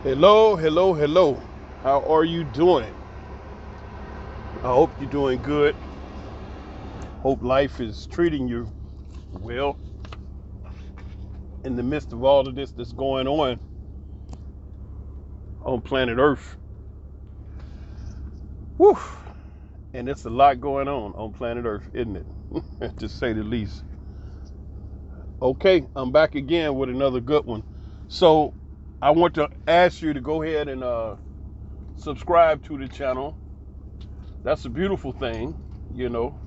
Hello, hello, hello. How are you doing? I hope you're doing good. Hope life is treating you well in the midst of all of this that's going on planet Earth. Whew. And it's a lot going on planet Earth, isn't it? To say the least. Okay, I'm back again with another good one. So I want to ask you to go ahead and subscribe to the channel. That's a beautiful thing, you know.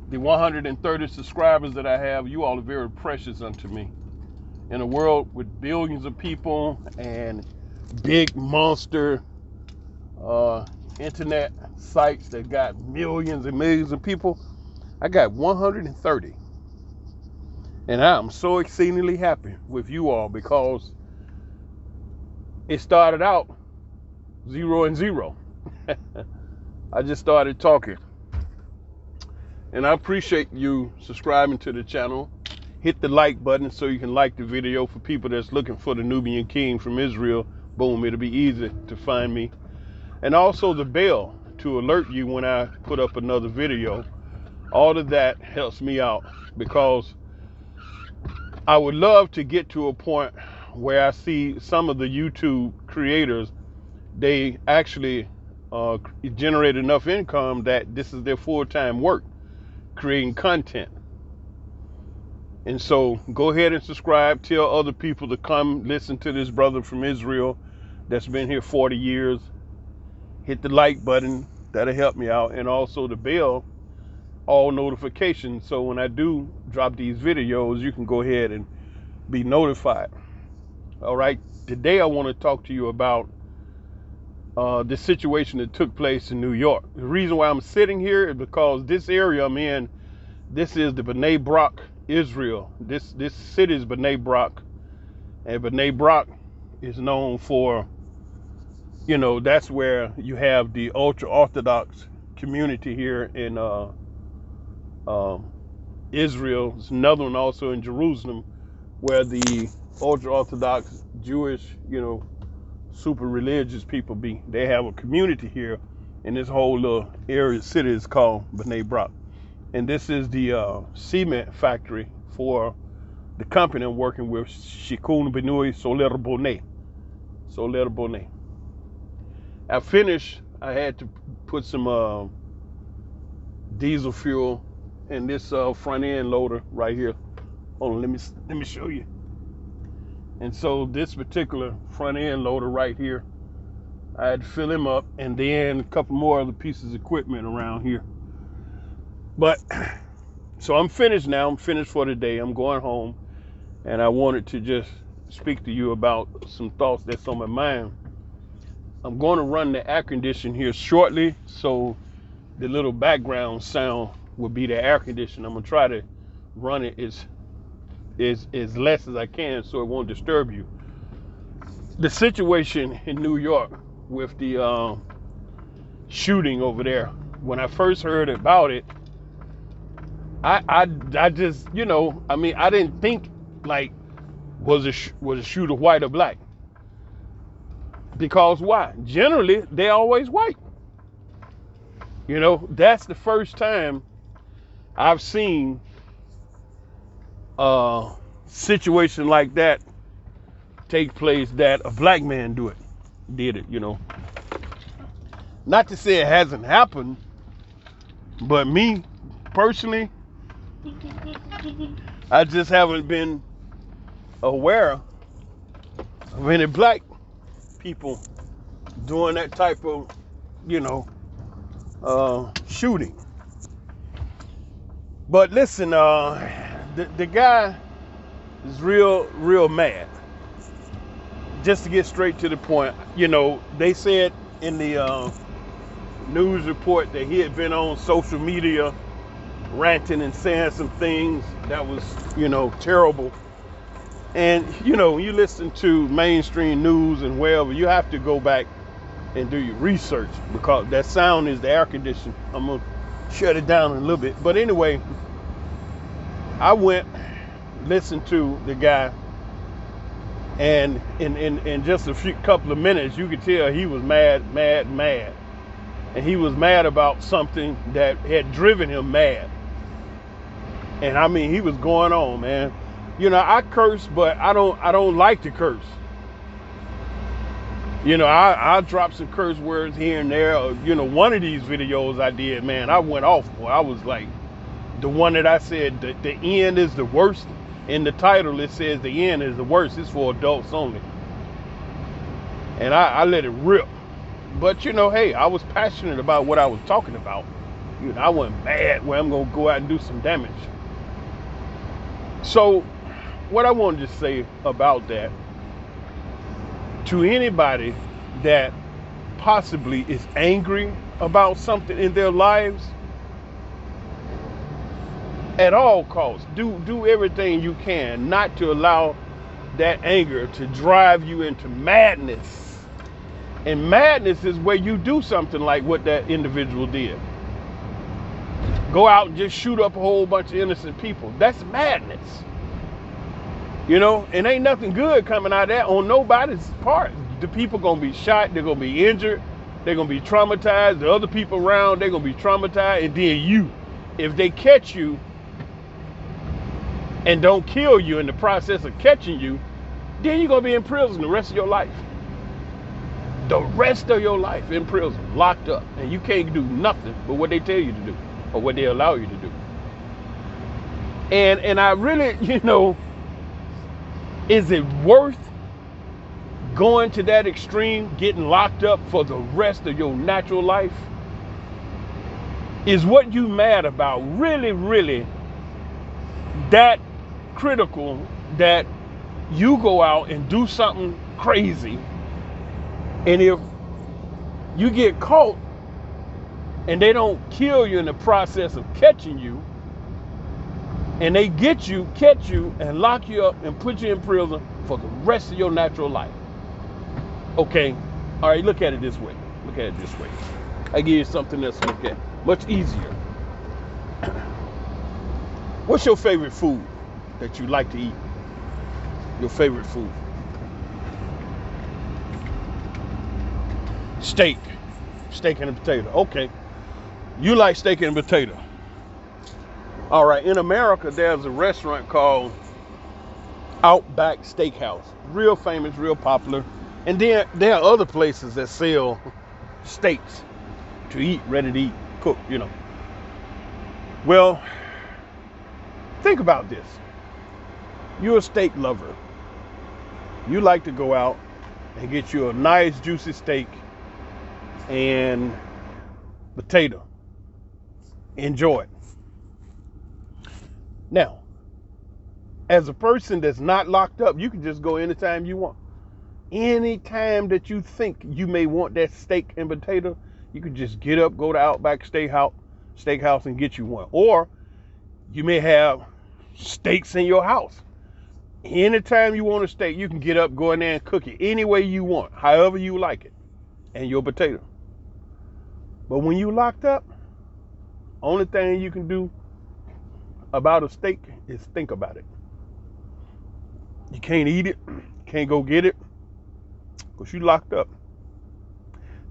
The 130 subscribers that I have, you all are very precious unto me. In a world with billions of people and big monster uh, internet sites that got millions and millions of people, I got 130. And I'm so exceedingly happy with you all because it started out 0 and 0. I just started talking. And I appreciate you subscribing to the channel. Hit the like button so you can like the video for people that's looking for the Nubian King from Israel. Boom, it'll be easy to find me. And also the bell to alert you when I put up another video. All of that helps me out because I would love to get to a point where I see some of the YouTube creators, they actually generate enough income that this is their full-time work, creating content. And so go ahead and subscribe. Tell other people to come listen to this brother from Israel that's been here 40 years. Hit the like button. That'll help me out. And also the bell, all notifications. So when I do drop these videos, you can go ahead and be notified. All right. Today I want to talk to you about the situation that took place in New York. The reason why I'm sitting here is because this area I'm in, this is the Bnei Brak, Israel. This city is Bnei Brak, and Bnei Brak is known for, that's where you have the ultra Orthodox community here in Israel. There's another one also in Jerusalem, where the ultra Orthodox Jewish, super religious people be. They have a community here, and this whole little area city is called Bnei Brak. And this is the cement factory for the company I'm working with, Shikun Benui Soler Bonnet. Soler Bonnet. I finished, I had to put some diesel fuel in this front end loader right here. Hold on, let me show you. And so this particular front end loader right here, I had to fill him up, and then a couple more other pieces of equipment around here. But so I'm finished now. I'm finished for the day. I'm going home, and I wanted to just speak to you about some thoughts that's on my mind. I'm going to run the air conditioner here shortly, so the little background sound will be the air conditioner. I'm gonna try to run it as less as I can so it won't disturb you. The situation in New York with the shooting over there. When I first heard about it, I just I didn't think like was a shooter white or black, because why? Generally they always white. That's the first time I've seen a situation like that take place that a black man did it. Not to say it hasn't happened, but me personally, I just haven't been aware of any black people doing that type of, shooting. But listen, the guy is real mad. Just to get straight to the point, they said in the news report that he had been on social media ranting and saying some things that was, terrible. And, when you listen to mainstream news and wherever, you have to go back and do your research, because that sound is the air conditioner. I'm going to shut it down in a little bit. But anyway, I went, listened to the guy, And in just a couple of minutes, you could tell he was mad. And he was mad about something that had driven him mad. And I mean, he was going on, man. You know, I curse, but I don't like to curse. You know, I drop some curse words here and there. Or, you know, one of these videos I did, man, I went off, boy. I was like, the one that I said, the end is the worst. In the title, it says the end is the worst. It's for adults only. And I let it rip. But, you know, hey, I was passionate about what I was talking about. You know, I wasn't mad where I'm going to go out and do some damage. So, what I wanted to say about that, to anybody that possibly is angry about something in their lives, at all costs, do everything you can not to allow that anger to drive you into madness. And madness is where you do something like what that individual did. Go out and just shoot up a whole bunch of innocent people. That's madness. You know, and ain't nothing good coming out of that on nobody's part. The people gonna be shot, they're gonna be injured, they're gonna be traumatized, the other people around, they're gonna be traumatized, and then you, if they catch you and don't kill you in the process of catching you, then you're gonna be in prison the rest of your life. The rest of your life in prison, locked up, and you can't do nothing but what they tell you to do or what they allow you to do. And I really, you know, is it worth going to that extreme, getting locked up for the rest of your natural life? Is what you mad about really, really that critical that you go out and do something crazy, and if you get caught and they don't kill you in the process of catching you, and they catch you and lock you up and put you in prison for the rest of your natural life? Okay, all right, look at it this way. Look at it this way. I give you something else to look at, much easier. What's your favorite food that you like to eat? Your favorite food? Steak. Steak and a potato. Okay. You like steak and potato. All right. In America, there's a restaurant called Outback Steakhouse. Real famous, real popular. And then there are other places that sell steaks to eat, ready to eat, cook, you know. Well, think about this. You're a steak lover. You like to go out and get you a nice juicy steak and potato. Enjoy it. Now, as a person that's not locked up, you can just go anytime you want. Anytime that you think you may want that steak and potato, you can just get up, go to Outback Steakhouse and get you one. Or you may have steaks in your house. Anytime you want a steak, you can get up, go in there and cook it any way you want, however you like it, and your potato. But when you locked up, only thing you can do about a steak is think about it. You can't eat it, can't go get it, because you locked up.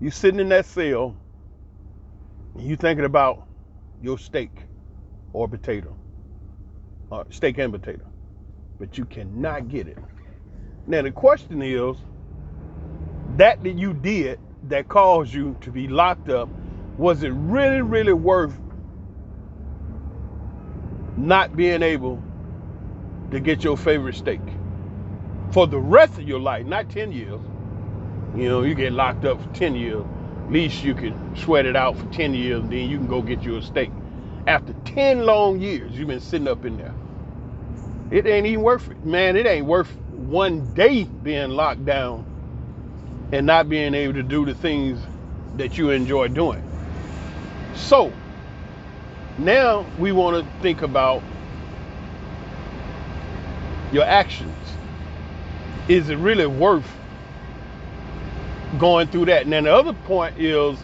You sitting in that cell, and you thinking about your steak or potato, or steak and potato, but you cannot get it. Now the question is, that you did that caused you to be locked up, was it really, really worth not being able to get your favorite steak for the rest of your life? Not 10 years. You know, you get locked up for 10 years. At least you can sweat it out for 10 years, and then you can go get you a steak. After 10 long years, you've been sitting up in there. It ain't even worth it. Man, it ain't worth one day being locked down and not being able to do the things that you enjoy doing. So, now we want to think about your actions. Is it really worth going through that? And then the other point is,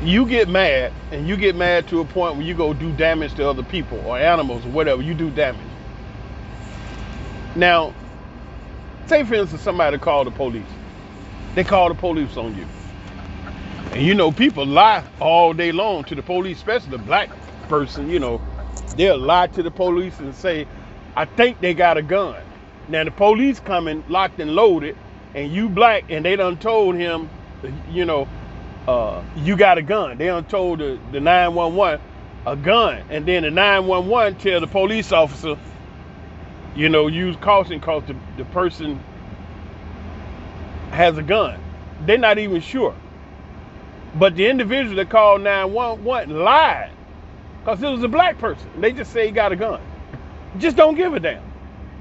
you get mad, and you get mad to a point where you go do damage to other people or animals or whatever. You do damage. Now, Say for instance, somebody called the police. They call the police on you. And you know, people lie all day long to the police, especially the black person, you know. They'll lie to the police and say, I think they got a gun. Now the police coming locked and loaded, and you black, and they done told him, you know, you got a gun. They done told the 911 a gun. And then the 911 tell the police officer, you know, use caution because the person has a gun. They're not even sure. But the individual that called 911 lied because it was a black person. They just say he got a gun. Just don't give a damn.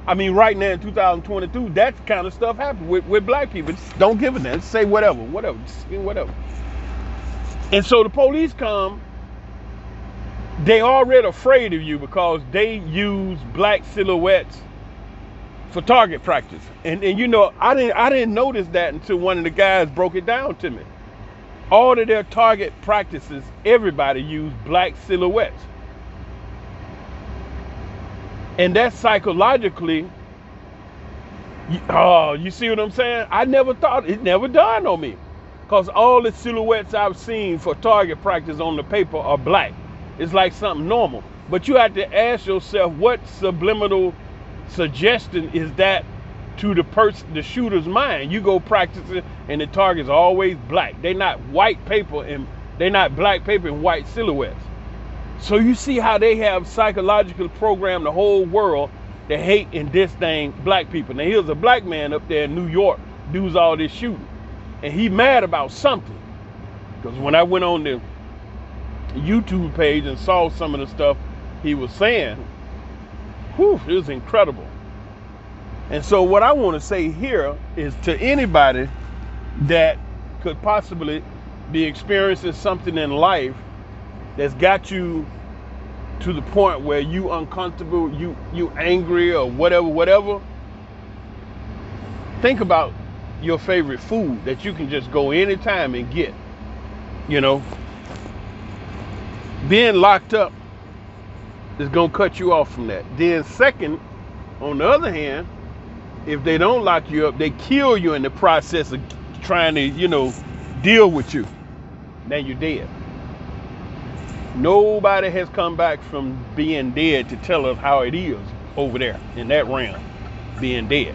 I mean, right now in 2022, that kind of stuff happens with black people. Just don't give a damn. Just say whatever. Just whatever. And so the police come. They already afraid of you because they use black silhouettes for target practice. And you know, I didn't notice that until one of the guys broke it down to me. All of their target practices, everybody used black silhouettes. And that's psychologically, you see what I'm saying? I never thought, it never dawned on me. Because all the silhouettes I've seen for target practice on the paper are black. It's like something normal. But you have to ask yourself, what subliminal suggestion is that to the shooter's mind? You go practice it and the target's always black. They're not white paper and they're not black paper and white silhouettes. So you see how they have psychologically programmed the whole world to hate and disdain black people. Now here's a black man up there in New York does all this shooting, and he mad about something. Because when I went on the YouTube page and saw some of the stuff he was saying, whew, it was incredible. And so what I want to say here is to anybody that could possibly be experiencing something in life that's got you to the point where you uncomfortable, you angry or whatever. Think about your favorite food that you can just go anytime and get. You know, being locked up is gonna cut you off from that. Then second, on the other hand, if they don't lock you up, they kill you in the process of trying to, you know, deal with you. Now you're dead. Nobody has come back from being dead to tell us how it is over there in that realm, being dead.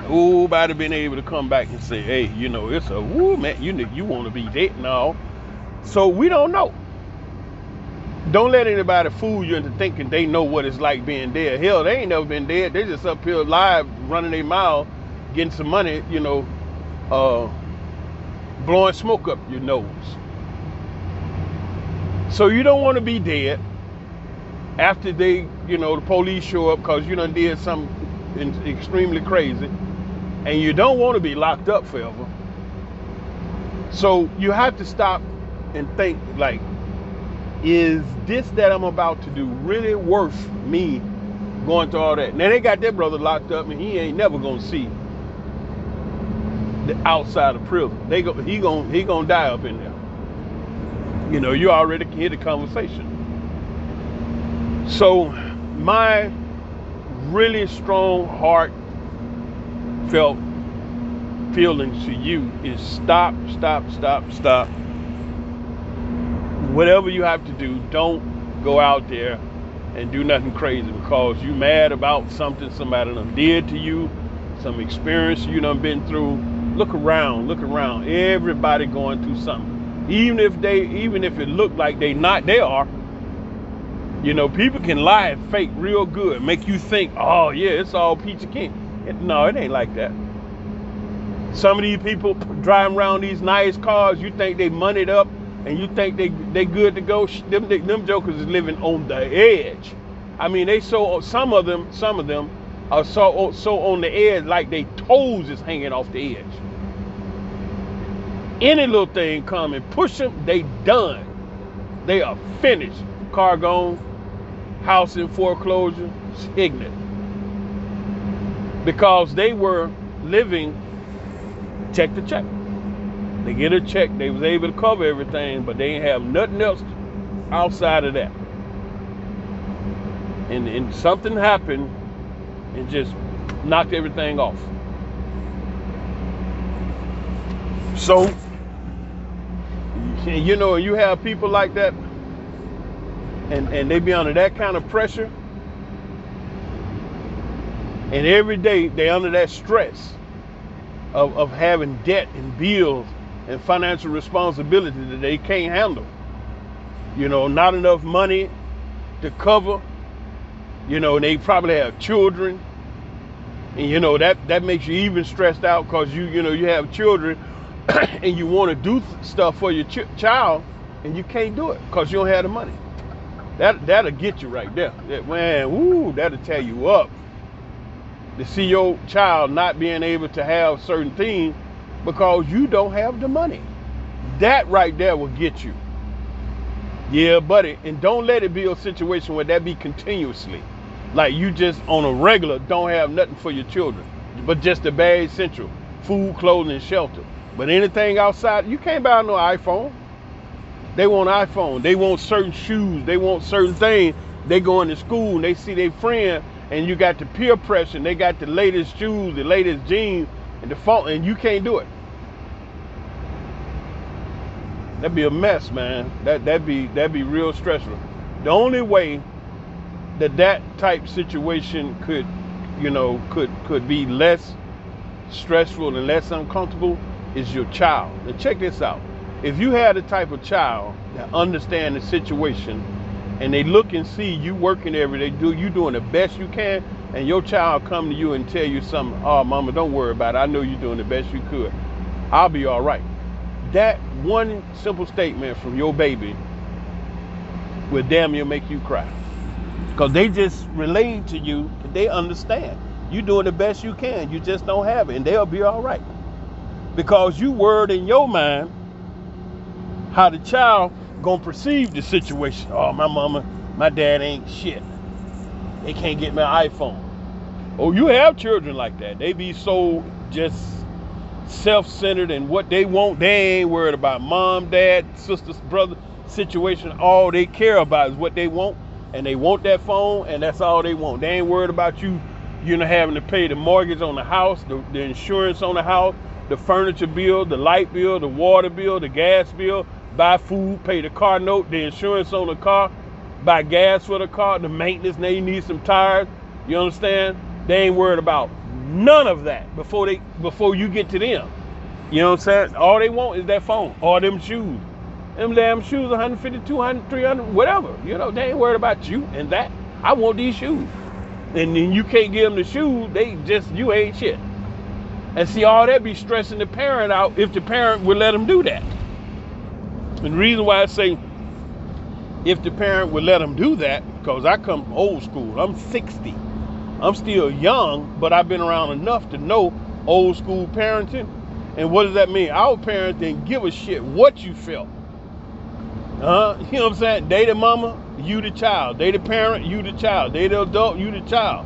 Nobody been able to come back and say, hey, you know, it's a woo, man, you want to be dead now. So we don't know. Don't let anybody fool you into thinking they know what it's like being dead. Hell, they ain't never been dead. They just up here live, running their mouth, getting some money, you know, blowing smoke up your nose. So you don't want to be dead after they, you know, the police show up because you done did something extremely crazy, and you don't want to be locked up forever. So you have to stop and think, like, is this that I'm about to do really worth me going through all that? Now they got their brother locked up and he ain't never gonna see the outside of prison. He gonna die up in there. You know, you already can hear the conversation. So my really strong heartfelt feelings to you is stop. Whatever you have to do, don't go out there and do nothing crazy because you mad about something somebody done did to you, some experience you done been through. Look around. Everybody going through something. Even if it look like they not, they are. You know, people can lie and fake real good, make you think, oh yeah, it's all peachy keen. No, it ain't like that. Some of these people driving around these nice cars, you think they moneyed up, and you think they good to go. Them jokers is living on the edge. I mean, some of them are so on the edge, like their toes is hanging off the edge. Any little thing come and push them, they done. They are finished. Car gone, house in foreclosure, ignorant. Because they were living check to check. They get a check, they was able to cover everything, but they ain't have nothing else outside of that. And something happened and just Knocked everything off. So, you know, you have people like that, and they be under that kind of pressure, and every day they under that stress of having debt and bills and financial responsibility that they can't handle. You know, not enough money to cover. You know, and they probably have children, and you know that makes you even stressed out because you know you have children and you want to do stuff for your child and you can't do it because you don't have the money. That'll get you right there. Man, woo, that'll tear you up. To see your child not being able to have certain things because you don't have the money. That right there will get you. Yeah, buddy. And don't let it be a situation where that be continuously. Like you just on a regular don't have nothing for your children, but just the bare essential, food, clothing, and shelter. But anything outside, you can't buy no iPhone. They want iPhone. They want certain shoes. They want certain things. They go into school and they see their friend, and you got the peer pressure. And they got the latest shoes, the latest jeans, and the phone, and you can't do it. That'd be a mess, man. That'd be real stressful. The only way that type situation could, you know, could be less stressful and less uncomfortable is your child. And check this out. If you had the type of child that understand the situation and they look and see you working every day, you doing the best you can, and your child come to you and tell you something, oh, mama, don't worry about it. I know you're doing the best you could. I'll be all right. That one simple statement from your baby will damn near make you cry. Because they just relate to you, and they understand. You're doing the best you can. You just don't have it, and they'll be all right. Because you worried in your mind how the child gonna perceive the situation. Oh, my mama, my dad ain't shit. They can't get me an iPhone. Oh, you have children like that. They be so just self-centered and what they want. They ain't worried about mom, dad, sisters, brother situation. All they care about is what they want, and they want that phone, and that's all they want. They ain't worried about you know, having to pay the mortgage on the house, the insurance on the house, the furniture bill, the light bill, the water bill, the gas bill, buy food, pay the car note, the insurance on the car, buy gas for the car, the maintenance, now you need some tires. You understand? They ain't worried about none of that before you get to them. You know what I'm saying? All they want is that phone or them shoes. Them damn shoes, 150, 200, 300, whatever. You know, they ain't worried about you and that. I want these shoes. And then you can't give them the shoes, you ain't shit. And see, all that be stressing the parent out if the parent would let them do that. And the reason why I say if the parent would let them do that, because I come from old school. I'm 60. I'm still young, but I've been around enough to know old school parenting. And what does that mean? Our parents didn't give a shit what you felt. You know what I'm saying? They the mama, you the child. They the parent, you the child. They the adult, you the child.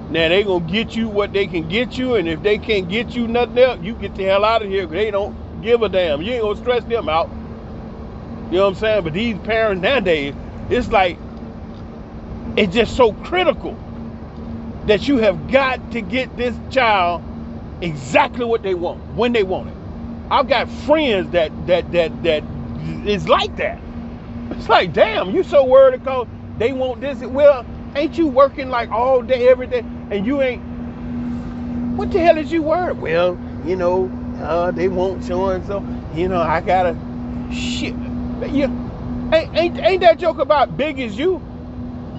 Now they gonna get you what they can get you, and if they can't get you nothing else, you get the hell out of here, because they don't give a damn. You ain't gonna stress them out. You know what I'm saying? But these parents nowadays, it's like, it's just so critical that you have got to get this child exactly what they want, when they want it. I've got friends that is like that. It's like, damn, you so worried because they want this. Well, ain't you working like all day, every day, and you ain't, what the hell is you worried? Well, you know, they want so and so, you know, I gotta, shit. You, ain't that joke about big as you?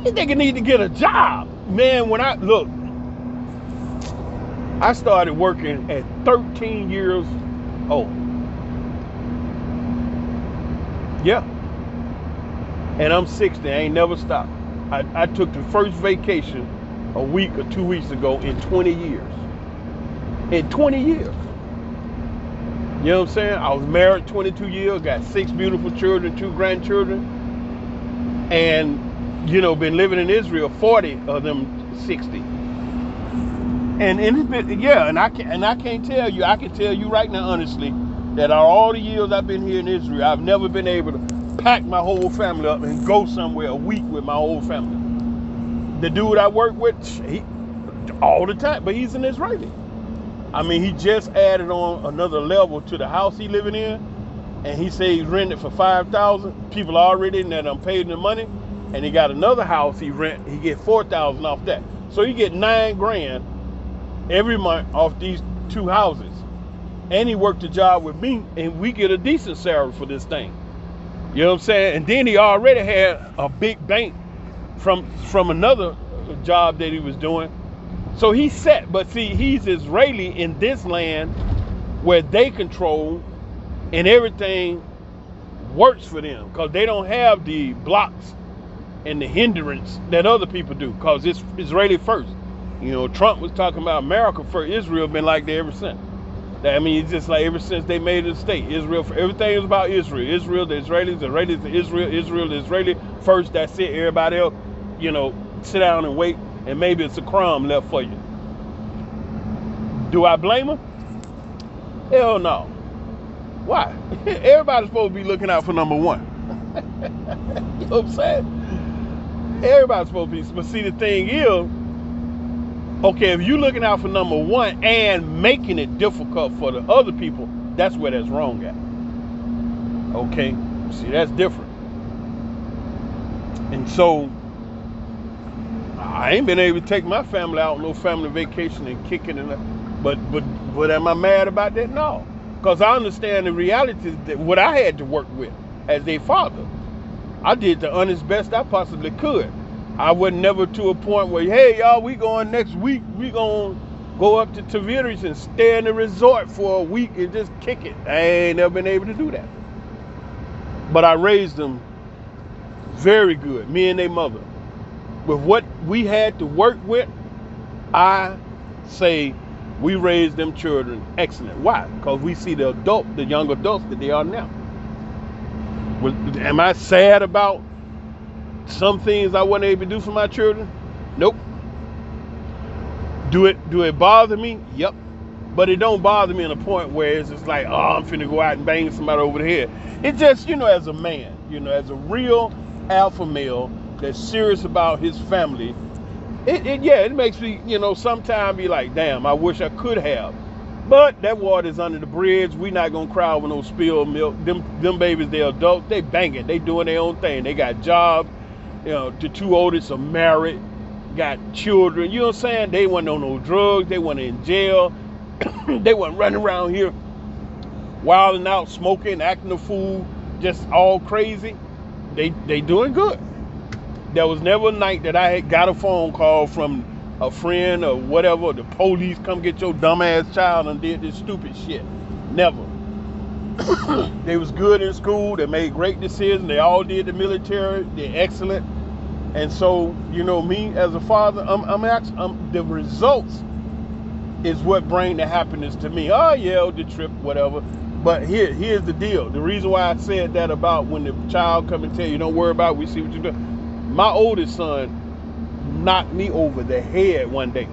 You nigga need to get a job. Man, when I started working at 13 years old. Yeah. And I'm 60, I ain't never stopped. I took the first vacation a week or 2 weeks ago in 20 years. In 20 years. You know what I'm saying? I was married 22 years, got 6 beautiful children, 2 grandchildren. And, you know, been living in Israel 40 of them 60. And it's been, yeah, and I can't tell you, I can tell you right now honestly, that all the years I've been here in Israel, I've never been able to pack my whole family up and go somewhere a week with my whole family. The dude I work with, all the time. But he's an Israeli. I mean, he just added on another level to the house he living in, and he said he's renting it for $5,000. People already in there done paid the money, and he got another house he rent. He get $4,000 off that, so he get $9,000 every month off these two houses. And he worked a job with me, and we get a decent salary for this thing. You know what I'm saying? And then he already had a big bank from another job that he was doing. So he's set. But see, he's Israeli in this land where they control, and everything works for them because they don't have the blocks and the hindrance that other people do, because it's Israeli first. You know, Trump was talking about America first. Israel been like that ever since. I mean, it's just like ever since they made it a state. Israel, everything is about Israel. Israel, the Israelis, the Israelis, the Israel, Israel, the Israeli first. That's it. Everybody else, you know, sit down and wait, and maybe it's a crumb left for you. Do I blame them? Hell no. Why? Everybody's supposed to be looking out for number one. You know what I'm saying? Everybody's supposed to be. But see, the thing is, okay, if you're looking out for number one and making it difficult for the other people, that's where that's wrong at. Okay? See, that's different. And so, I ain't been able to take my family out on no family vacation and kicking and but am I mad about that? No. Because I understand the reality that what I had to work with as a father. I did the honest best I possibly could. I was never to a point where, hey, y'all, we going next week. We going to go up to Tavares and stay in the resort for a week and just kick it. I ain't never been able to do that. But I raised them very good, me and their mother. With what we had to work with, I say we raised them children excellent. Why? Because we see the young adults that they are now. Am I sad about some things I wasn't able to do for my children? Nope. Do it bother me? Yep. But it don't bother me in a point where it's just like, oh, I'm finna go out and bang somebody over the head. It just, you know, as a man, you know, as a real alpha male that's serious about his family, it makes me, you know, sometimes be like, damn, I wish I could have. But that water's under the bridge. We not gonna cry over no spilled milk. Them babies, they're adults. They banging. They doing their own thing. They got jobs. You know, the two oldest are married, got children. You know what I'm saying? They wasn't on no drugs. They wasn't in jail. They wasn't running around here wilding out, smoking, acting a fool, just all crazy. They doing good. There was never a night that I had got a phone call from a friend or whatever, the police come get your dumbass child and did this stupid shit. Never. They was good in school. They made great decisions. They all did the military. They're excellent. And so, you know, me as a father, the results is what bring the happiness to me. Oh yeah, the trip, whatever. But here's the deal. The reason why I said that about when the child come and tell you, don't worry about it, we see what you're doing. My oldest son knocked me over the head one day.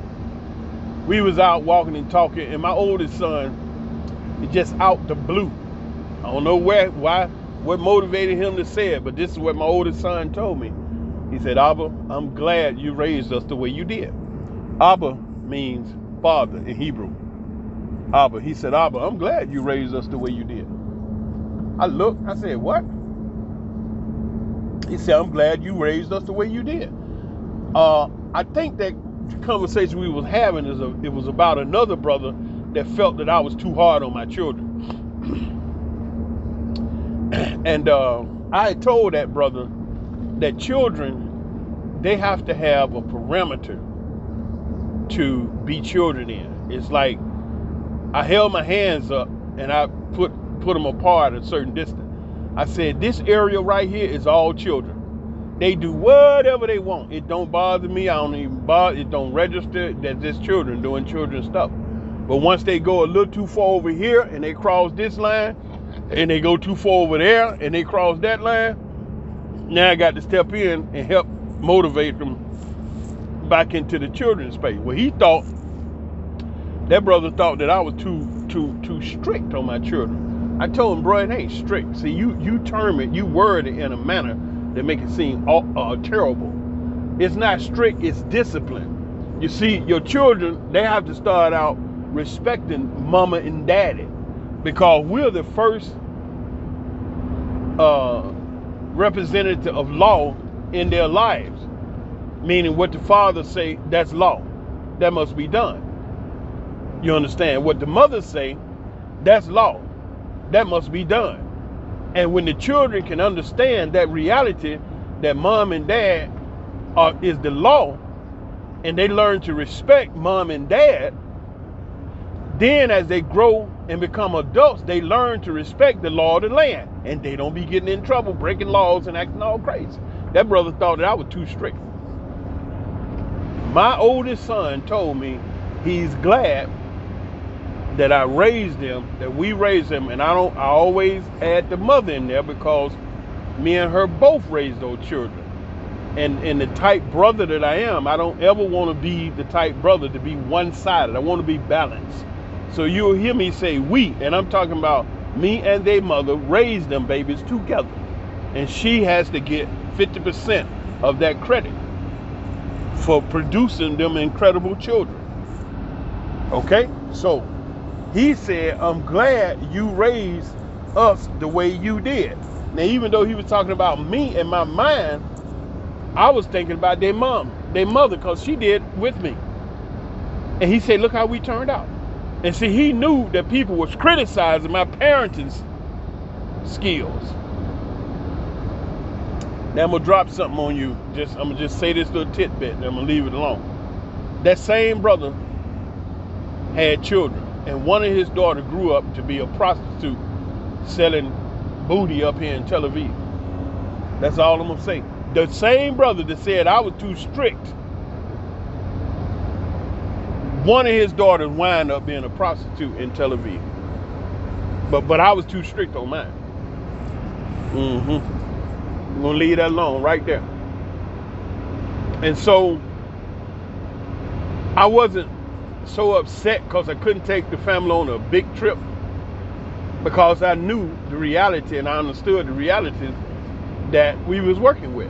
We was out walking and talking, and my oldest son, just out the blue. I don't know what motivated him to say it, but this is what my oldest son told me. He said, Abba, I'm glad you raised us the way you did. Abba means father in Hebrew. Abba. He said, Abba, I'm glad you raised us the way you did. I looked, I said, what? He said, I'm glad you raised us the way you did. I think that conversation we was having it was about another brother that felt that I was too hard on my children. And I had told that brother that children, they have to have a parameter to be children in. It's like I held my hands up and I put them apart a certain distance. I said, this area right here is all children. They do whatever they want. It don't bother me. I don't even bother. It don't register that this children doing children stuff. But once they go a little too far over here and they cross this line, and they go too far over there and they cross that line, now I got to step in and help motivate them back into the children's space. Well, that brother thought that I was too strict on my children. I told him, bro, it ain't strict. See, you term it, you word it in a manner that make it seem terrible. It's not strict, it's discipline. You see, your children, they have to start out respecting mama and daddy, because we're the first representative of law in their lives. Meaning what the father say, that's law. That must be done. You understand? What the mother say, that's law. That must be done. And when the children can understand that reality, that mom and dad is the law, and they learn to respect mom and dad, then as they grow and become adults, they learn to respect the law of the land. And they don't be getting in trouble, breaking laws and acting all crazy. That brother thought that I was too strict. My oldest son told me he's glad that I raised them, that we raised them, and I always add the mother in there, because me and her both raised those children. And the type brother that I am, I don't ever want to be the type brother to be one-sided. I want to be balanced. So you'll hear me say we, and I'm talking about me and their mother raised them babies together. And she has to get 50% of that credit for producing them incredible children. Okay? So he said, I'm glad you raised us the way you did. Now, even though he was talking about me, in my mind, I was thinking about their mother, because she did with me. And he said, look how we turned out. And see, he knew that people was criticizing my parenting skills. Now I'm gonna drop something on you. I'm gonna just say this little tidbit, and I'm gonna leave it alone. That same brother had children, and one of his daughters grew up to be a prostitute selling booty up here in Tel Aviv. That's all I'm gonna say. The same brother that said I was too strict, one of his daughters wound up being a prostitute in Tel Aviv. But I was too strict on mine. I'm gonna leave that alone right there. And so I wasn't so upset because I couldn't take the family on a big trip, because I knew the reality and I understood the realities that we was working with.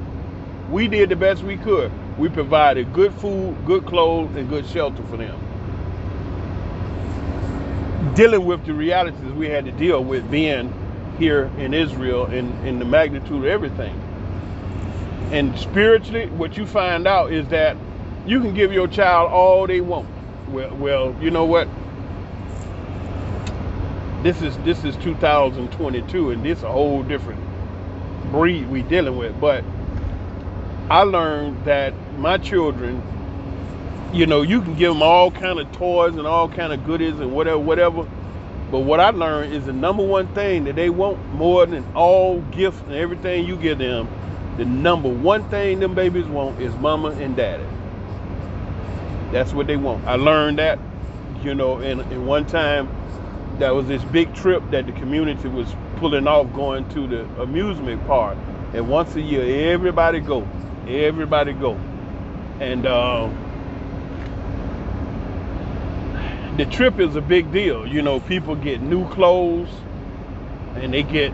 We did the best we could. We provided good food, good clothes, and good shelter for them. Dealing with the realities we had to deal with being here in Israel, and the magnitude of everything. And spiritually, what you find out is that you can give your child all they want. Well, you know what? This is 2022, and this is a whole different breed we dealing with. But I learned that my children, you can give them all kind of toys and all kind of goodies and whatever. But what I learned is the number one thing that they want more than all gifts and everything you give them, the number one thing them babies want is mama and daddy. That's what they want. I learned that, and one time there was this big trip that the community was pulling off, going to the amusement park. And once a year, everybody go. And the trip is a big deal. People get new clothes, and they get,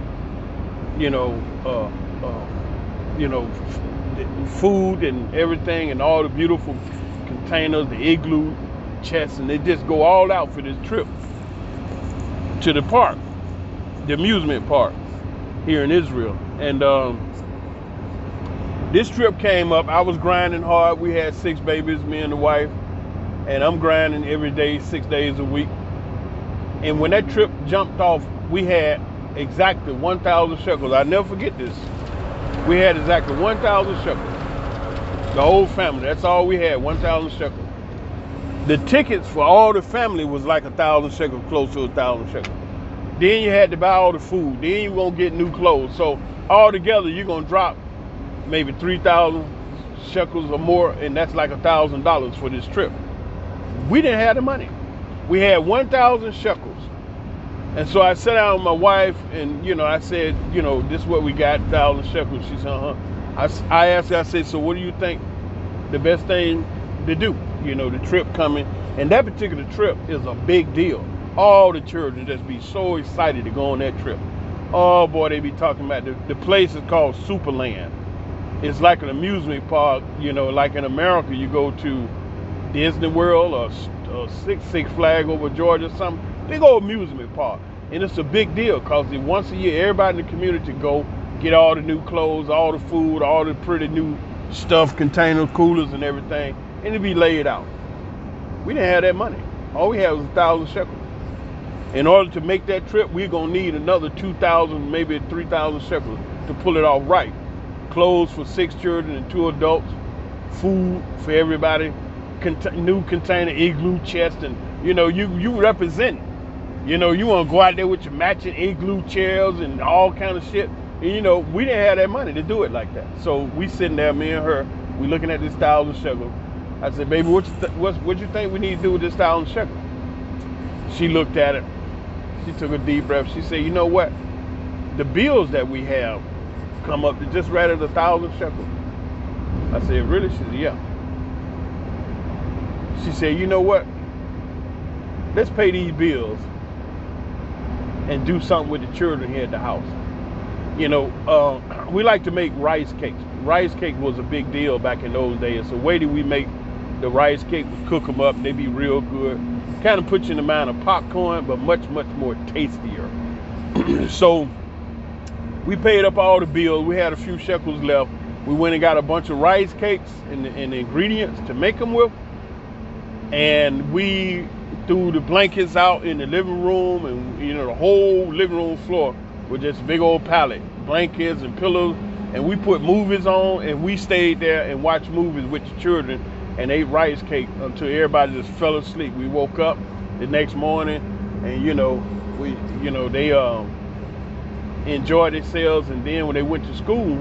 food and everything, and all the beautiful containers, the igloo chests, and they just go all out for this trip to the park, the amusement park here in Israel. And this trip came up. I was grinding hard. We had 6 babies, me and the wife, and I'm grinding every day, 6 days a week. And when that trip jumped off, we had exactly 1,000 shekels. I'll never forget this. We had exactly 1,000 shekels. The whole family, that's all we had, 1,000 shekels. The tickets for all the family was like 1,000 shekels, close to 1,000 shekels. Then you had to buy all the food. Then you're going to get new clothes. So all together, you're going to drop maybe 3,000 shekels or more, and that's like $1,000 for this trip. We didn't have the money. We had 1,000 shekels. And so I sat down with my wife, and, I said, this is what we got, 1,000 shekels. She said, uh-huh. I asked her, I said, so what do you think the best thing to do? The trip coming. And that particular trip is a big deal. All the children just be so excited to go on that trip. Oh, boy, they be talking about the place is called Superland. It's like an amusement park, like in America, you go to Disney World or Six Flag over Georgia or something. Big old amusement park. And it's a big deal because once a year, everybody in the community go get all the new clothes, all the food, all the pretty new stuff, containers, coolers, and everything, and it be laid out. We didn't have that money. All we had was 1,000 shekels. In order to make that trip, we're going to need another 2,000, maybe 3,000 shekels to pull it off right. Clothes for 6 children and 2 adults, food for everybody, new container, igloo chest, and you represent it. You want to go out there with your matching igloo chairs and all kind of shit. And we didn't have that money to do it like that. So we sitting there, me and her, we looking at this 1,000 shekels. I said, baby, what you think we need to do with this 1,000 shekels? She looked at it. She took a deep breath. She said, you know what? The bills that we have come up to just right at 1,000 shekels. I said, really? She said, yeah. She said, you know what? Let's pay these bills and do something with the children here at the house. We like to make rice cakes. Rice cake was a big deal back in those days. So the way that we make the rice cake, we cook them up, and they be real good. Kind of put you in the mind of popcorn, but much, much more tastier. So we paid up all the bills. We had a few shekels left. We went and got a bunch of rice cakes and the ingredients to make them with. And we threw the blankets out in the living room, and the whole living room floor with just big old pallet, blankets and pillows. And we put movies on, and we stayed there and watched movies with the children and ate rice cake until everybody just fell asleep. We woke up the next morning, and they enjoyed themselves. And then when they went to school,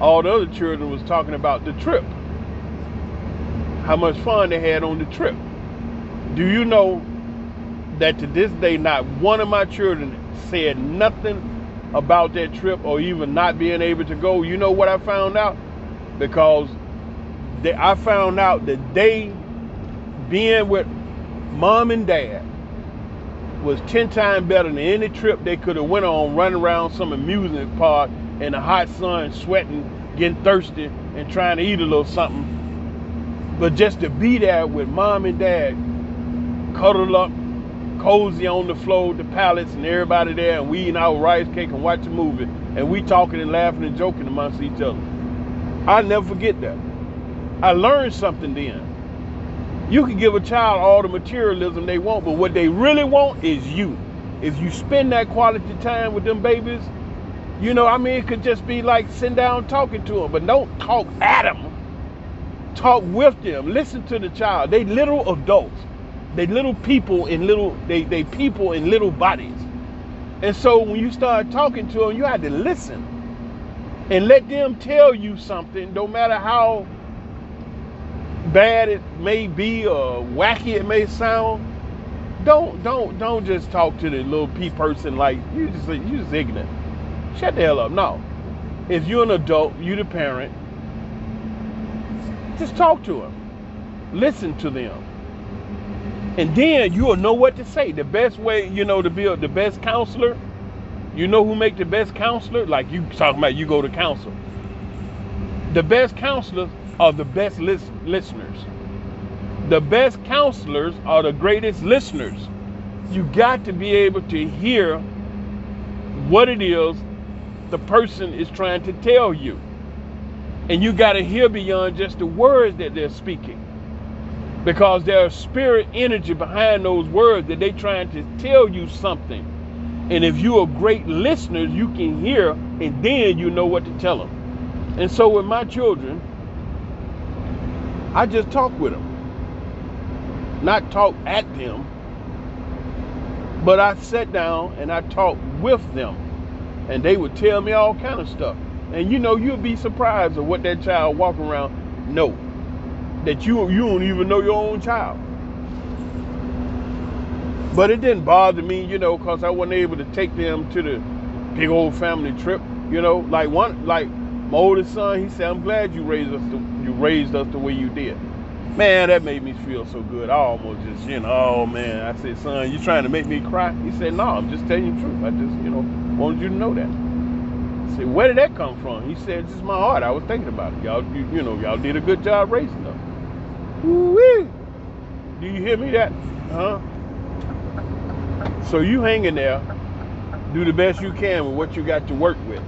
all the other children was talking about the trip, how much fun they had on the trip. Do you know that to this day, not one of my children said nothing about that trip or even not being able to go? You know what I found out? Because I found out that they being with mom and dad was 10 times better than any trip they could have went on, running around some amusement park in the hot sun, sweating, getting thirsty, and trying to eat a little something. But just to be there with mom and dad, cuddled up, cozy on the floor, the pallets, and everybody there, and we eating our rice cake and watching a movie, and we talking and laughing and joking amongst each other. I'll never forget that. I learned something then. You can give a child all the materialism they want, but what they really want is you. If you spend that quality time with them babies, it could just be like sitting down talking to them, but don't talk at them. Talk with them. Listen to the child. They little adults. They little people in they people in little bodies. And so when you start talking to them, you have to listen and let them tell you something, no matter how bad it may be or wacky it may sound. Don't just talk to the little pea person like you just ignorant. Shut the hell up. No. If you're an adult, you the parent, just talk to them. Listen to them. And then you'll know what to say. The best way, to be the best counselor, who make the best counselor? Like you talking about, you go to counsel. The best counselors are the best listeners. The best counselors are the greatest listeners. You got to be able to hear what it is the person is trying to tell you. And you got to hear beyond just the words that they're speaking. Because there's spirit energy behind those words that they're trying to tell you something. And if you're a great listener, you can hear, and then you know what to tell them. And so with my children, I just talk with them. Not talk at them, but I sat down and I talked with them. And they would tell me all kind of stuff. And you'll be surprised at what that child walking around know. That you don't even know your own child. But it didn't bother me, because I wasn't able to take them to the big old family trip. Like my oldest son, he said, "I'm glad you raised us the way you did." Man, that made me feel so good. I almost just, oh man. I said, "Son, you trying to make me cry?" He said, "No, I'm just telling you the truth. I just, wanted you to know that." I said, "Where did that come from?" He said, "Just my heart. I was thinking about it. Y'all, y'all did a good job raising them." Woo-wee. Do you hear me that? Huh? So you hang in there, do the best you can with what you got to work with.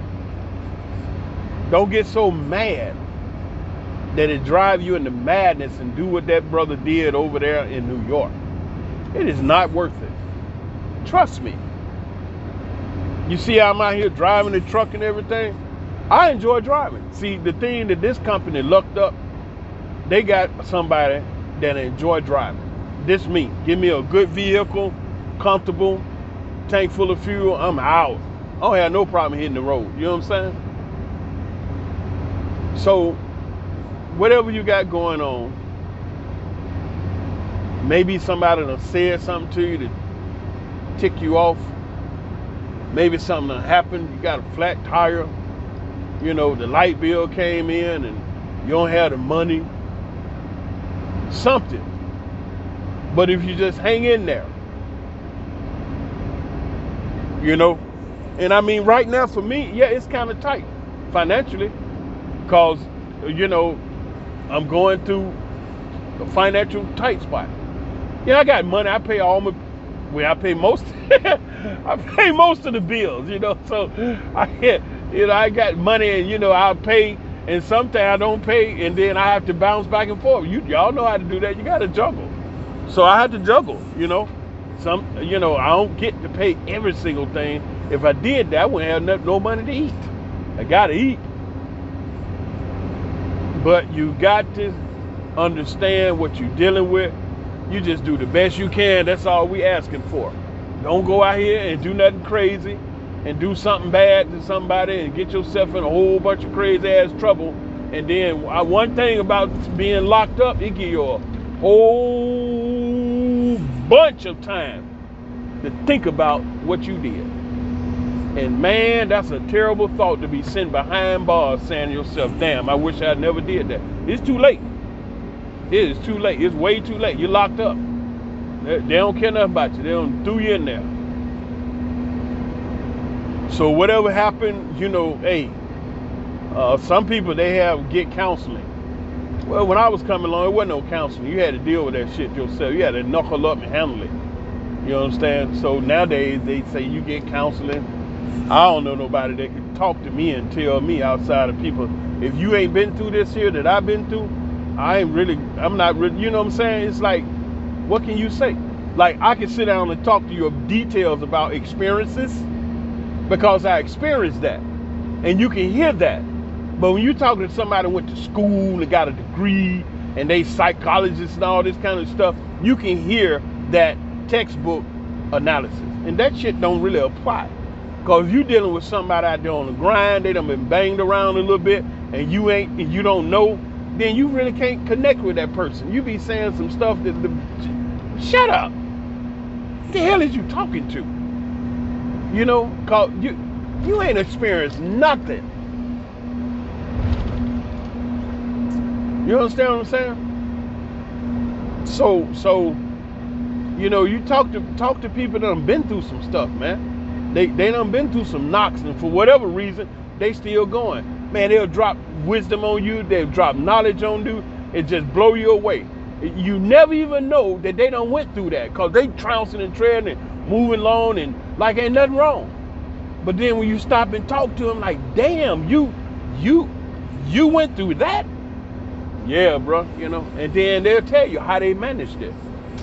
Don't get so mad that it drive you into madness and do what that brother did over there in New York. It is not worth it. Trust me. You see how I'm out here driving the truck and everything? I enjoy driving. See, the thing that this company lucked up, they got somebody that enjoy driving. This me. Give me a good vehicle, comfortable, tank full of fuel, I'm out. I don't have no problem hitting the road. You know what I'm saying? So, whatever you got going on, maybe somebody done said something to you to tick you off. Maybe something done happened. You got a flat tire. You know, the light bill came in and you don't have the money. Something. But if you just hang in there, you know, and I mean, right now for me, yeah, it's kind of tight financially because, you know, I'm going through a financial tight spot. Yeah, I got money. I pay all my, I pay most, I pay most of the bills, you know, so I got money and, you know, I'll pay and sometimes I don't pay and then I have to bounce back and forth. Y'all know how to do that. You got to juggle. So I had to juggle, you know. I don't get to pay every single thing. If I did that, I wouldn't have no money to eat. I got to eat. But you got to understand what you're dealing with. You just do the best you can. That's all we asking for. Don't go out here and do nothing crazy and do something bad to somebody and get yourself in a whole bunch of crazy ass trouble. And then one thing about being locked up, it give you a whole bunch of time to think about what you did. And man, that's a terrible thought to be sitting behind bars saying to yourself, damn, I wish I never did that. It's too late. It is too late. It's way too late. You're locked up. They don't care nothing about you. They don't throw you in there. So whatever happened, you know, hey, some people, they get counseling. Well, when I was coming along, it wasn't no counseling. You had to deal with that shit yourself. You had to knuckle up and handle it. You understand? So nowadays, they say you get counseling. I don't know nobody that can talk to me and tell me outside of people, if you ain't been through this here that I've been through, I'm not really, you know what I'm saying? It's like, what can you say? Like, I can sit down and talk to you of details about experiences because I experienced that. And you can hear that. But when you talking to somebody who went to school and got a degree and they psychologists and all this kind of stuff, you can hear that textbook analysis. And that shit don't really apply. Because if you dealing with somebody out there on the grind, they done been banged around a little bit, and you don't know, then you really can't connect with that person. You be saying some stuff shut up. What the hell is you talking to? You know, cause you ain't experienced nothing. You understand what I'm saying? So, you know, you talk to people that done been through some stuff, man. They done been through some knocks, and for whatever reason, they still going. Man, they'll drop wisdom on you, they'll drop knowledge on you, it just blow you away. You never even know that they done went through that, because they trouncing and treading and moving along and like ain't nothing wrong. But then when you stop and talk to them, like, damn, you went through that? Yeah, bro, you know, and then they'll tell you how they managed it.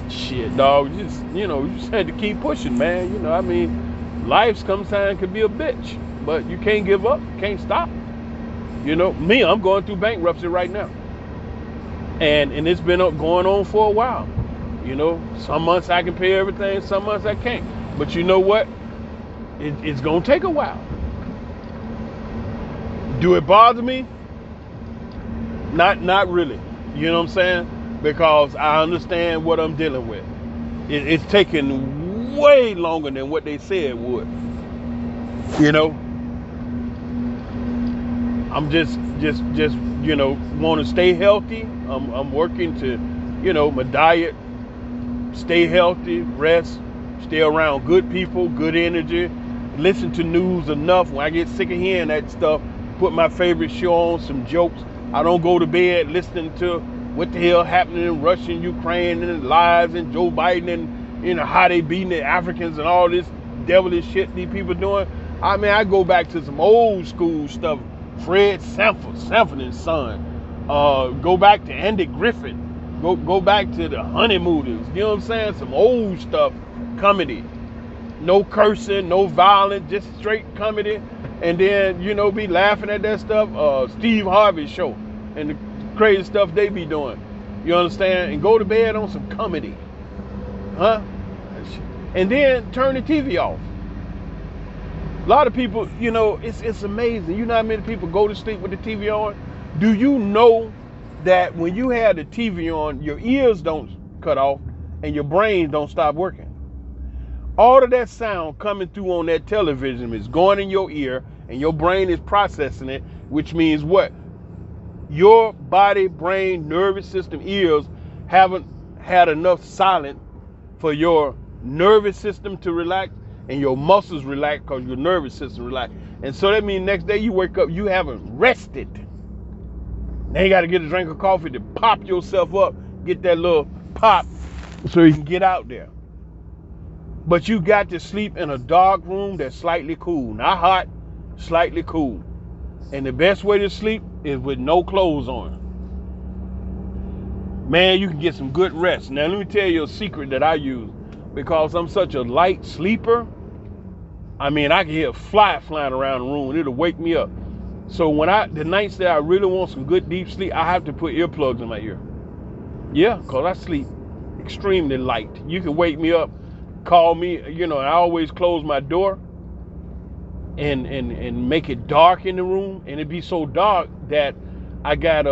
Shit, dog, you just had to keep pushing, man. You know, I mean, life sometimes can be a bitch, but you can't give up, can't stop. You know, me, I'm going through bankruptcy right now. And it's been going on for a while. You know, some months I can pay everything, some months I can't. But you know what? It's going to take a while. Do it bother me? Not really. You know what I'm saying? Because I understand what I'm dealing with. It's taking way longer than what they said it would. You know? I'm just you know, want to stay healthy. I'm working to, you know, my diet, stay healthy, rest, stay around good people, good energy, listen to news enough. When I get sick of hearing that stuff, put my favorite show on, some jokes. I don't go to bed listening to what the hell happening in Russia and Ukraine and the lives and Joe Biden and how they beating the Africans and all this devilish shit these people doing. I mean, I go back to some old school stuff. Fred Sanford and Son. Go back to Andy Griffith. Go back to the Honeymooners. You know what I'm saying? Some old stuff, comedy. No cursing, no violence, just straight comedy. And then, be laughing at that stuff. Steve Harvey show and the crazy stuff they be doing. You understand? And go to bed on some comedy. Huh? And then turn the TV off. A lot of people, it's amazing. You know how many people go to sleep with the TV on? Do you know that when you have the TV on, your ears don't cut off and your brain don't stop working? All of that sound coming through on that television is going in your ear and your brain is processing it, which means what? Your body, brain, nervous system, ears haven't had enough silence for your nervous system to relax and your muscles relax because your nervous system relax. And so that means next day you wake up, you haven't rested. Now you got to get a drink of coffee to pop yourself up, get that little pop so you can get out there. But you got to sleep in a dark room that's slightly cool. Not hot, slightly cool. And the best way to sleep is with no clothes on. Man, you can get some good rest. Now let me tell you a secret that I use. Because I'm such a light sleeper, I mean, I can hear a fly flying around the room and it'll wake me up. So the nights that I really want some good deep sleep, I have to put earplugs in my ear. Yeah, because I sleep extremely light. You can wake me up, call me, and I always close my door and make it dark in the room. And it be so dark that I got